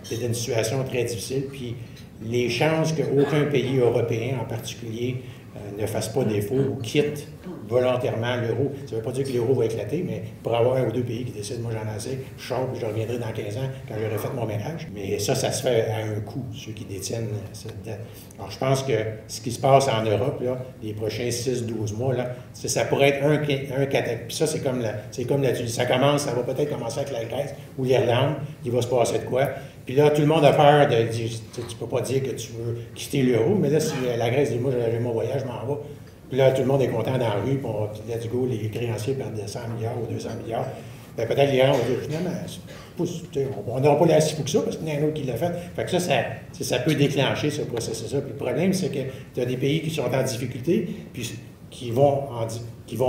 C'est une situation très difficile. Puis les chances qu'aucun pays européen en particulier ne fasse pas défaut ou quitte volontairement l'euro. Ça ne veut pas dire que l'euro va éclater, mais pour avoir un ou deux pays qui décident, moi j'en ai assez, je sors puis je reviendrai dans 15 ans quand j'aurai fait mon ménage. Mais ça se fait à un coût, ceux qui détiennent cette dette. Alors je pense que ce qui se passe en Europe, là, les prochains 6-12 mois, là, ça pourrait être un cataclysme. Puis ça, c'est comme la Tunisie. Ça va peut-être commencer avec la Grèce ou l'Irlande, il va se passer de quoi. Puis là, tout le monde a peur de dire, tu ne peux pas dire que tu veux quitter l'euro, mais là, si la Grèce dit, moi, j'ai mon voyage, je m'en vais. Puis là, tout le monde est content dans la rue, puis let's go, les créanciers perdent 100 milliards ou 200 milliards. Bien, peut-être les gens vont dire, finalement, on n'aura pas l'air si fou que ça, parce qu'il y en a un autre qui l'a fait. Fait que ça peut déclencher ce processus-là. Puis le problème, c'est que tu as des pays qui sont en difficulté, puis qui vont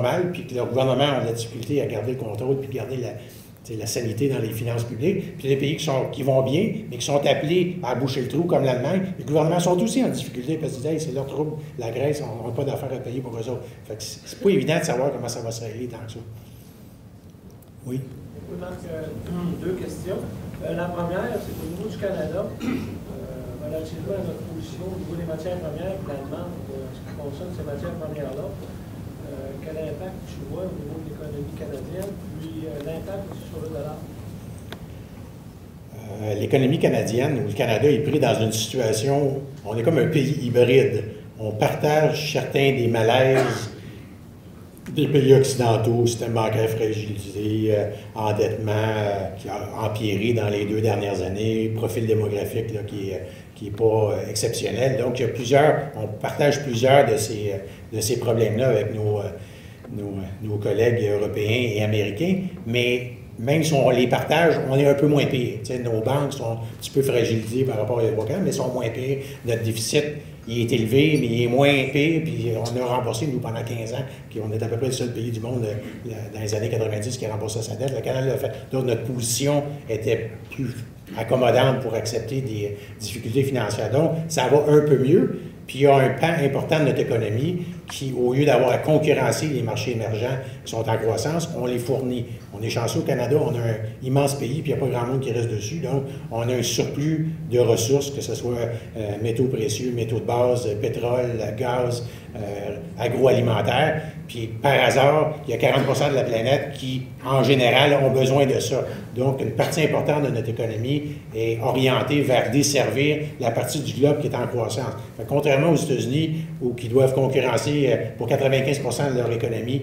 mal, puis que leur gouvernement a de la difficulté à garder le contrôle, puis garder la sanité dans les finances publiques. Puis les pays qui vont bien, mais qui sont appelés à boucher le trou, comme l'Allemagne, les gouvernements sont aussi en difficulté parce qu'ils disent hey, c'est leur trouble, la Grèce, on n'a pas d'affaires à payer pour eux autres. Fait que c'est pas évident de savoir comment ça va se régler tant que ça. Oui? Oui, Marc, deux questions. La première, c'est au niveau du Canada, relativement à notre position au niveau des matières premières et de la demande de ce qui concerne ces matières premières-là. Quel impact tu vois au niveau de l'économie canadienne, puis l'impact aussi sur le dollar? L'économie canadienne ou le Canada est pris dans une situation, on est comme un pays hybride. On partage certains des malaises des pays occidentaux, système bancaire fragilisé, endettement qui a empiré dans les 2 dernières années, profil démographique là, qui n'est pas exceptionnel. Donc, on partage plusieurs de ces problèmes-là avec nos collègues européens et américains, mais même si on les partage, on est un peu moins pire. T'sais, nos banques sont un petit peu fragilisées par rapport aux Européens, mais sont moins pires. Notre déficit, il est élevé, mais il est moins pire, puis on a remboursé, nous, pendant 15 ans, puis on est à peu près le seul pays du monde dans les années 90 qui a remboursé sa dette. Le Canada l'a fait. Donc, notre position était plus accommodante pour accepter des difficultés financières. Donc, ça va un peu mieux. Puis il y a un pan important de notre économie qui, au lieu d'avoir à concurrencer les marchés émergents qui sont en croissance, on les fournit. On est chanceux au Canada, on a un immense pays, puis il n'y a pas grand monde qui reste dessus. Donc, on a un surplus de ressources, que ce soit métaux précieux, métaux de base, pétrole, gaz, agroalimentaire. Puis, par hasard, il y a 40% de la planète qui, en général, ont besoin de ça. Donc, une partie importante de notre économie est orientée vers desservir la partie du globe qui est en croissance. Fait, contrairement aux États-Unis, qui doivent concurrencer pour 95% de leur économie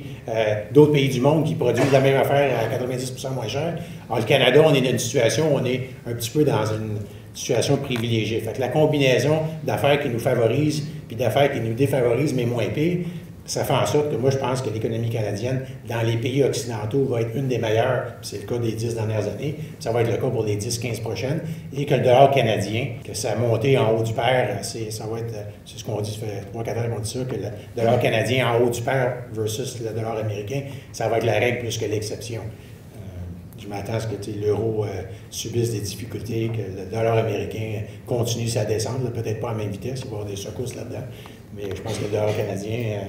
d'autres pays du monde qui produisent la même affaire à 90% moins cher, alors, le Canada, on est dans une situation où on est un petit peu dans une situation privilégiée. Fait que la combinaison d'affaires qui nous favorisent puis d'affaires qui nous défavorisent, mais moins pires, ça fait en sorte que moi, je pense que l'économie canadienne, dans les pays occidentaux, va être une des meilleures, c'est le cas des 10 dernières années, ça va être le cas pour les 10-15 prochaines, et que le dollar canadien, que sa montée en haut du pair, c'est ce qu'on dit, ça fait 3-4 ans qu'on dit ça, que le dollar canadien en haut du pair versus le dollar américain, ça va être la règle plus que l'exception. Je m'attends à ce que l'euro subisse des difficultés, que le dollar américain continue sa descente, peut-être pas à la même vitesse, il va y avoir des secousses là-dedans, mais je pense que le dollar canadien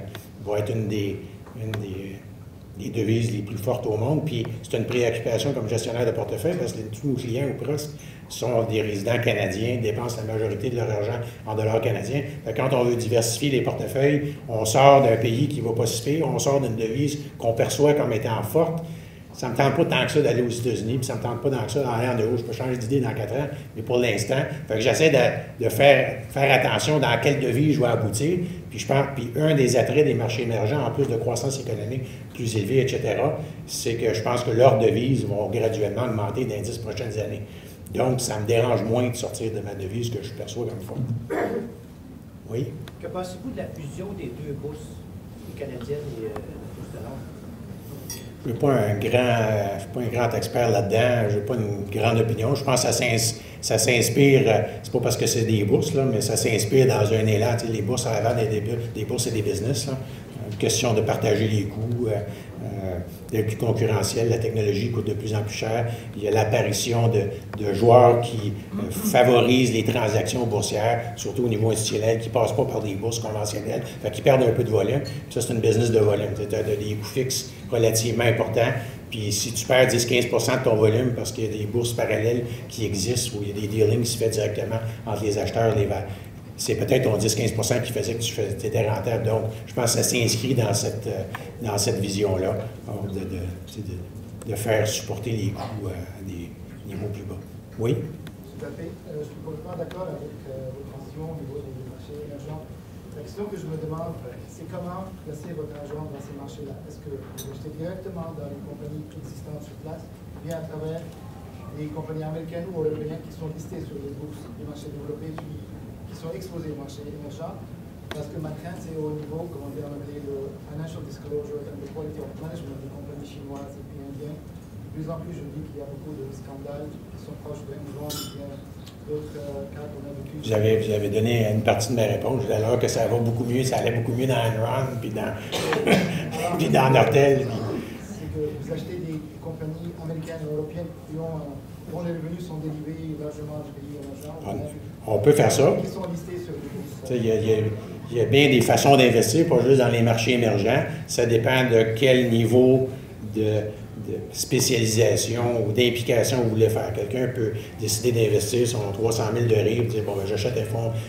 va être une des devises les plus fortes au monde. Puis c'est une préoccupation comme gestionnaire de portefeuille parce que tous nos clients ou presque sont des résidents canadiens, dépensent la majorité de leur argent en dollars canadiens. Fait que quand on veut diversifier les portefeuilles, on sort d'un pays qui ne va pas si pire, on sort d'une devise qu'on perçoit comme étant forte. Ça ne me tente pas tant que ça d'aller aux États-Unis, puis ça ne me tente pas tant que ça d'aller en euros. Je peux changer d'idée dans 4 ans, mais pour l'instant, j'essaie de faire attention dans quelle devise je vais aboutir. Puis je pense, puis un des attraits des marchés émergents, en plus de croissance économique plus élevée, etc., c'est que je pense que leurs devises vont graduellement augmenter dans les 10 prochaines années. Donc, ça me dérange moins de sortir de ma devise que je perçois comme forte. Oui? Que pensez-vous de la fusion des deux bourses, canadiennes et la bourse de l'or? Je ne suis pas un grand expert là-dedans, je n'ai pas une grande opinion. Je pense que ça s'inspire, c'est pas parce que c'est des bourses, là, mais ça s'inspire dans un élan. Tu sais, les bourses avant des bourses et des business. Là. Une question de partager les coûts, d'être plus concurrentiel, la technologie coûte de plus en plus cher. Il y a l'apparition de joueurs qui favorisent les transactions boursières, surtout au niveau institutionnel, qui ne passent pas par des bourses conventionnelles, qui perdent un peu de volume. Puis ça, c'est une business de volume. Tu as des coûts fixes relativement importants, Puis si tu perds 10-15 de ton volume parce qu'il y a des bourses parallèles qui existent où il y a des dealings qui se font directement entre les acheteurs et les vendeurs, c'est peut-être ton 10-15 qui faisait que tu étais rentable. Donc, je pense que ça s'inscrit dans cette vision-là de faire supporter les coûts à des niveaux plus bas. Oui? Tout à fait. Je suis complètement d'accord avec votre vision au niveau des marchés émergents. La question que je me demande, c'est comment placer votre argent dans ces marchés-là. Est-ce que vous achetez directement dans les compagnies existantes sur place, ou bien à travers les compagnies américaines ou européennes qui sont listées sur les bourses des marchés développés, qui sont exposées aux marchés émergents? Parce que ma crainte, c'est au niveau, comment dire, le financial disclosure and the quality of management des compagnies chinoises et puis indiennes. De plus en plus, je dis qu'il y a beaucoup de scandales qui sont proches de Enron ou bien d'autres cas qu'on a vécu. Vous avez donné une partie de ma réponse. Alors que ça va beaucoup mieux, ça allait beaucoup mieux dans Enron, puis dans Nortel. C'est que vous achetez des compagnies américaines et européennes dont les revenus sont dérivés largement du pays émergent. On peut faire ça. Qui sont listés sur les bourses. Il y a bien des façons d'investir, pas juste dans les marchés émergents. Ça dépend de quel niveau de spécialisation ou d'implication vous voulez faire. Quelqu'un peut décider d'investir son 300 000 de RIB, dire bon, ben, j'achète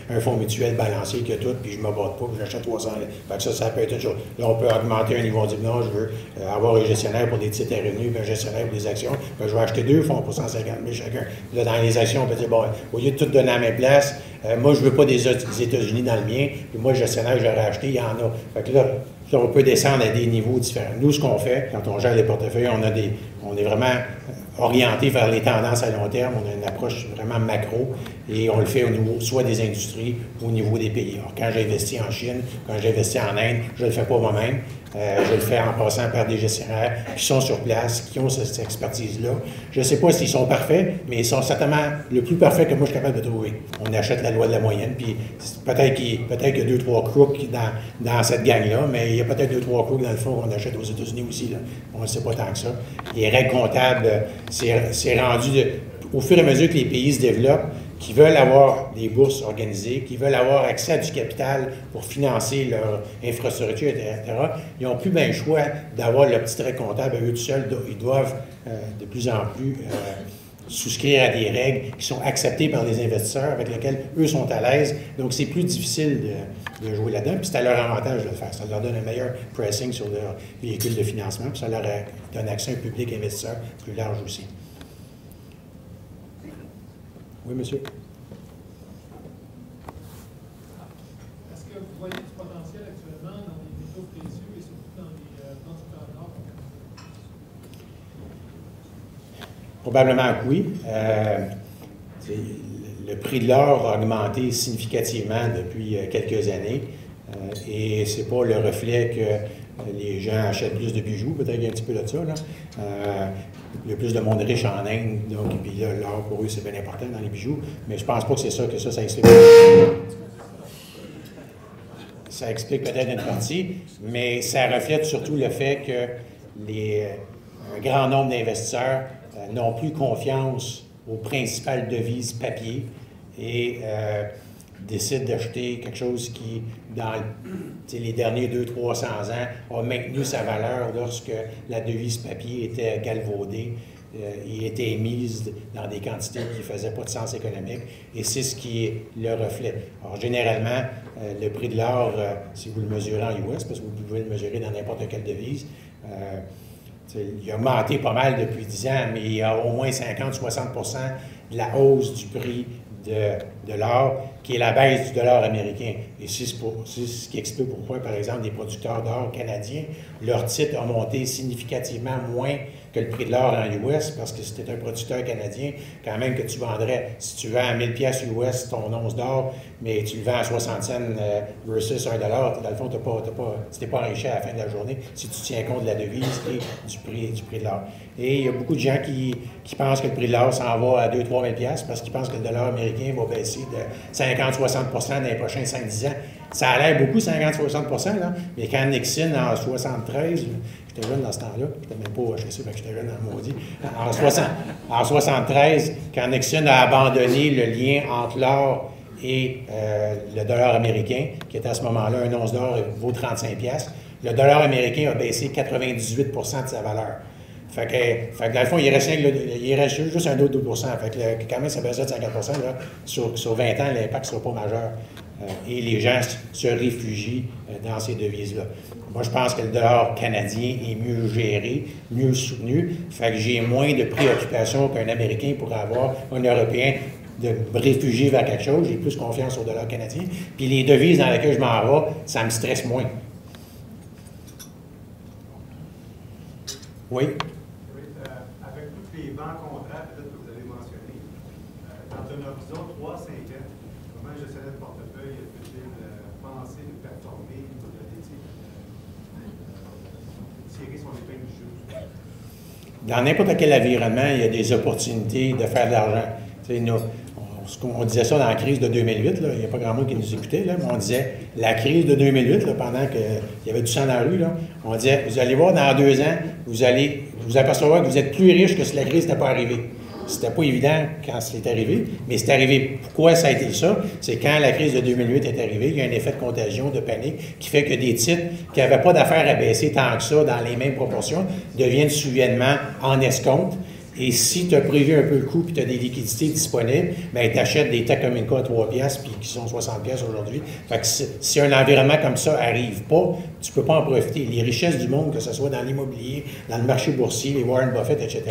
un fonds mutuel balancier qui a tout, puis je ne m'abatte pas, puis j'achète 300 000. Fait que ça peut être une chose. Là, on peut augmenter un niveau. On dit non, je veux avoir un gestionnaire pour des titres à revenus, puis un gestionnaire pour des actions. Ben, je vais acheter 2 fonds pour 150 000 chacun. Là, dans les actions, on peut dire bon, au lieu de tout donner à mes places, moi, je ne veux pas des États-Unis dans le mien, puis moi, le gestionnaire, j'aurais acheté, il y en a. Fait que là, on peut descendre à des niveaux différents. Nous, ce qu'on fait, quand on gère les portefeuilles, on est vraiment orienté vers les tendances à long terme. On a une approche vraiment macro et on le fait au niveau soit des industries ou au niveau des pays. Alors, quand j'investis en Chine, quand j'investis en Inde, je ne le fais pas moi-même. Je le fais en passant par des gestionnaires qui sont sur place, qui ont cette expertise-là. Je ne sais pas s'ils sont parfaits, mais ils sont certainement le plus parfait que moi je suis capable de trouver. On achète la loi de la moyenne, puis peut-être qu'il y a 2-3 crooks dans cette gang-là, mais il y a peut-être 2-3 crooks dans le fond qu'on achète aux États-Unis aussi. Là. On ne sait pas tant que ça. Les règles comptables, c'est rendu au fur et à mesure que les pays se développent, qui veulent avoir des bourses organisées, qui veulent avoir accès à du capital pour financer leur infrastructure, etc., ils n'ont plus bien le choix d'avoir leur petit trait comptable à eux tout seuls. Ils doivent de plus en plus souscrire à des règles qui sont acceptées par les investisseurs, avec lesquelles eux sont à l'aise. Donc, c'est plus difficile de jouer là-dedans, puis c'est à leur avantage de le faire. Ça leur donne un meilleur pricing sur leur véhicule de financement, puis ça leur donne accès à un public investisseur plus large aussi. Oui, monsieur. Est-ce que vous voyez du potentiel actuellement dans les métaux précieux et surtout dans les transiteurs d'or? Probablement que oui. Le prix de l'or a augmenté significativement depuis quelques années et ce n'est pas le reflet que les gens achètent plus de bijoux, peut-être qu'il y a un petit peu de ça. Là. Il y a plus de monde riche en Inde, donc, et puis là, l'or pour eux, c'est bien important dans les bijoux, mais je pense pas que c'est ça, ça explique. Ça explique peut-être une partie, mais ça reflète surtout le fait que un grand nombre d'investisseurs n'ont plus confiance aux principales devises papier et décident d'acheter quelque chose qui, dans les derniers 200-300 ans, a maintenu sa valeur lorsque la devise papier était galvaudée et était émise dans des quantités qui ne faisaient pas de sens économique. Et c'est ce qui est le reflet. Alors, généralement, le prix de l'or, si vous le mesurez en US, parce que vous pouvez le mesurer dans n'importe quelle devise, il a augmenté pas mal depuis 10 ans, mais il y a au moins 50-60% de la hausse du prix de l'or, qui est la baisse du dollar américain. Et c'est ce qui explique pourquoi, par exemple, des producteurs d'or canadiens, leur titre a monté significativement moins que le prix de l'or en US, parce que si tu es un producteur canadien, quand même que tu vendrais, si tu vends à 1000 pièces US ton once d'or, mais tu le vends à 60 cents versus 1 dollar, dans le fond, tu t'es pas enrichi à la fin de la journée si tu tiens compte de la devise et du prix de l'or. Et il y a beaucoup de gens qui pensent que le prix de l'or s'en va à 2-3 000 pièces parce qu'ils pensent que le dollar américain va baisser de 50-60% dans les prochains 5-10 ans. Ça a l'air beaucoup, 50-60%, là, mais quand Nixon, en 73, j'étais jeune dans ce temps-là, j'étais même pas HEC, mais j'étais jeune en maudit. En 73, quand Nixon a abandonné le lien entre l'or et le dollar américain, qui était à ce moment-là, un once d'or vaut 35 pièces, le dollar américain a baissé 98% de sa valeur. Fait que dans le fond, il reste juste un autre 2%. Fait que quand même, ça baisserait de 50 là, sur 20 ans, l'impact ne sera pas majeur. Et les gens se réfugient dans ces devises-là. Moi, je pense que le dollar canadien est mieux géré, mieux soutenu. Fait que j'ai moins de préoccupations qu'un Américain pourrait avoir, un Européen, de me réfugier vers quelque chose. J'ai plus confiance au dollar canadien. Puis les devises dans lesquelles je m'en vais, ça me stresse moins. Oui? Oui, avec tous les vents contraires, peut-être que vous avez mentionné, dans un horizon 3-5 ans, comment un gestionnaire de portefeuille peut-il penser de performer ou de tirer son épingle du jeu? Dans n'importe quel environnement, il y a des opportunités de faire de l'argent. On disait ça dans la crise de 2008, là, il n'y a pas grand monde qui nous écoutait, là, mais on disait la crise de 2008, là, pendant qu'il y avait du sang dans la rue, là, on disait, vous allez voir, dans 2 ans, vous allez vous apercevoir que vous êtes plus riche que si la crise n'était pas arrivée. C'était pas évident quand c'est arrivé, mais c'est arrivé. Pourquoi ça a été ça? C'est quand la crise de 2008 est arrivée, il y a un effet de contagion, de panique, qui fait que des titres qui n'avaient pas d'affaires à baisser tant que ça, dans les mêmes proportions, deviennent soudainement en escompte. Et si tu as prévu un peu le coup et tu as des liquidités disponibles, bien, tu achètes des Tech Communco à 3 piastres puis qui sont 60 piastres aujourd'hui. Fait que si un environnement comme ça n'arrive pas, tu ne peux pas en profiter. Les richesses du monde, que ce soit dans l'immobilier, dans le marché boursier, les Warren Buffett, etc.,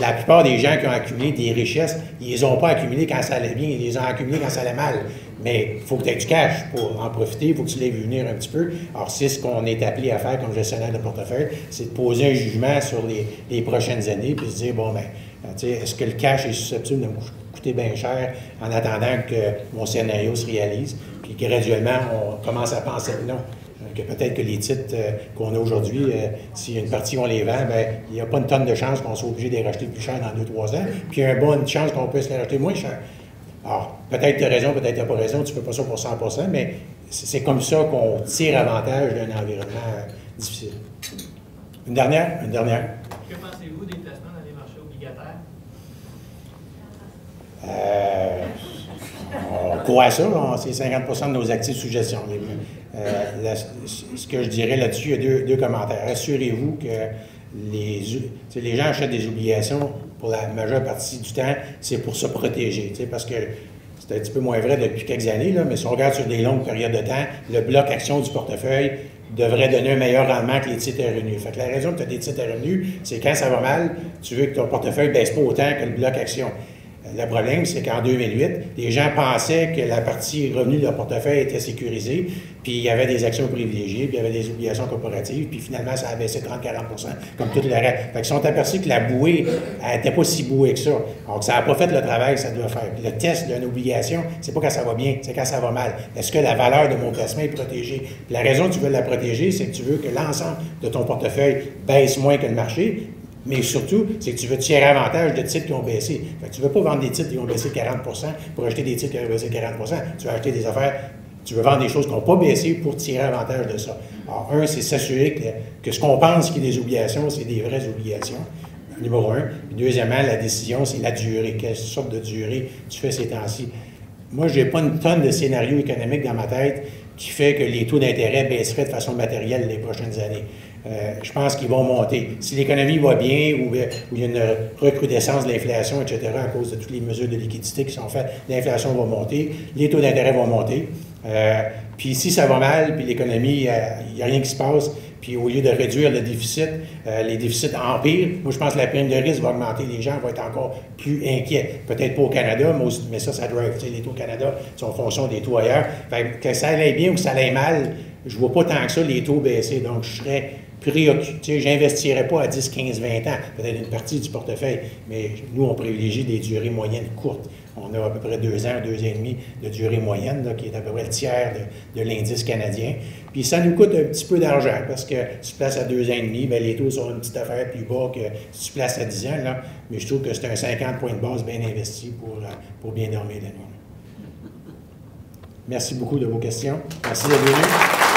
la plupart des gens qui ont accumulé des richesses, ils ne les ont pas accumulées quand ça allait bien, ils les ont accumulées quand ça allait mal. Mais il faut que tu aies du cash pour en profiter, il faut que tu l'aies vu venir un petit peu. Alors, c'est ce qu'on est appelé à faire comme gestionnaire de portefeuille, c'est de poser un jugement sur les prochaines années, puis se dire, bon, bien, est-ce que le cash est susceptible de me coûter bien cher en attendant que mon scénario se réalise? Puis graduellement, on commence à penser que non. Que peut-être que les titres qu'on a aujourd'hui, si une partie on les vend, bien, il n'y a pas une tonne de chance qu'on soit obligé de les racheter plus cher dans 2-3 ans, puis il y a une bonne chance qu'on puisse les racheter moins cher. Alors, peut-être tu as raison, peut-être tu n'as pas raison, tu ne fais pas ça pour 100%, mais c'est comme ça qu'on tire avantage d'un environnement difficile. Une dernière? Une dernière. Que pensez-vous des placements dans les marchés obligataires? On croit à ça, c'est 50% de nos actifs sous gestion. Ce que je dirais là-dessus, il y a deux commentaires. Assurez-vous que les gens achètent des obligations pour la majeure partie du temps, c'est pour se protéger, parce que c'est un petit peu moins vrai depuis quelques années, là, mais si on regarde sur des longues périodes de temps, le bloc action du portefeuille devrait donner un meilleur rendement que les titres à revenus. Fait que la raison que tu as des titres à revenus, c'est quand ça va mal, tu veux que ton portefeuille ne baisse pas autant que le bloc action. Le problème, c'est qu'en 2008, les gens pensaient que la partie revenu de leur portefeuille était sécurisée, puis il y avait des actions privilégiées, puis il y avait des obligations corporatives, puis finalement, ça a baissé 30-40 comme tout le reste. Fait qu'ils sont aperçus que la bouée, elle n'était pas si bouée que ça. Donc, ça n'a pas fait le travail que ça doit faire. Puis le test d'une obligation, c'est pas quand ça va bien, c'est quand ça va mal. Est-ce que la valeur de mon placement est protégée? Puis la raison que tu veux la protéger, c'est que tu veux que l'ensemble de ton portefeuille baisse moins que le marché, mais surtout, c'est que tu veux tirer avantage de titres qui ont baissé. Fait que tu ne veux pas vendre des titres qui ont baissé 40 pour acheter des titres qui ont baissé 40 Tu veux acheter des affaires, tu veux vendre des choses qui n'ont pas baissé pour tirer avantage de ça. Alors, c'est s'assurer que ce qu'on pense qui est des obligations, c'est des vraies obligations. Numéro 1. Puis deuxièmement, la décision, c'est la durée. Quelle sorte de durée tu fais ces temps-ci? Moi, je n'ai pas une tonne de scénarios économiques dans ma tête qui fait que les taux d'intérêt baisseraient de façon matérielle les prochaines années. Je pense qu'ils vont monter. Si l'économie va bien ou il y a une recrudescence de l'inflation, etc., à cause de toutes les mesures de liquidité qui sont faites, l'inflation va monter, les taux d'intérêt vont monter. Puis si ça va mal, puis l'économie, il n'y a rien qui se passe, puis au lieu de réduire le déficit, les déficits empirent, moi je pense que la prime de risque va augmenter, les gens vont être encore plus inquiets. Peut-être pas au Canada, mais ça drive. Les taux au Canada sont en fonction des taux ailleurs. Fait que ça allait bien ou que ça allait mal, je ne vois pas tant que ça les taux baisser. Donc je serais préoccupé, je n'investirais pas à 10, 15, 20 ans, peut-être une partie du portefeuille, mais nous, on privilégie des durées moyennes courtes. On a à peu près 2 ans, 2 ans et demi de durée moyenne, là, qui est à peu près le tiers de l'indice canadien. Puis ça nous coûte un petit peu d'argent, parce que si tu places à 2 ans et demi, bien, les taux sont une petite affaire plus bas que si tu places à 10 ans, là, mais je trouve que c'est un 50 points de base bien investi pour bien dormir la nuit. Merci beaucoup de vos questions. Merci d'être venu.